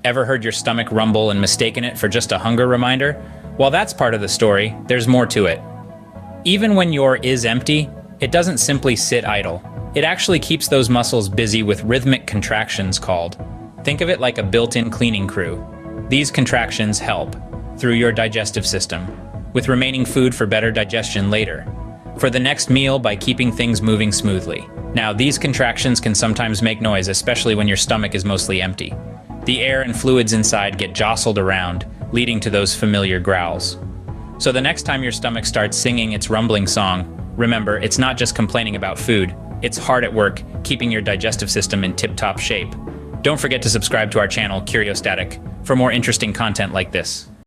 Ever heard your stomach rumble and mistaken it for just a hunger reminder? While that's part of the story, there's more to it. Even when your is empty, it doesn't simply sit idle. It actually keeps those muscles busy with rhythmic contractions called. Think of it like a built-in cleaning crew. These contractions help, through your digestive system, with remaining food for better digestion later, for the next meal by keeping things moving smoothly. Now, these contractions can sometimes make noise, especially when your stomach is mostly empty. The air and fluids inside get jostled around, leading to those familiar growls. So the next time your stomach starts singing its rumbling song, remember, it's not just complaining about food, it's hard at work, keeping your digestive system in tip-top shape. Don't forget to subscribe to our channel, Curiostatic, for more interesting content like this.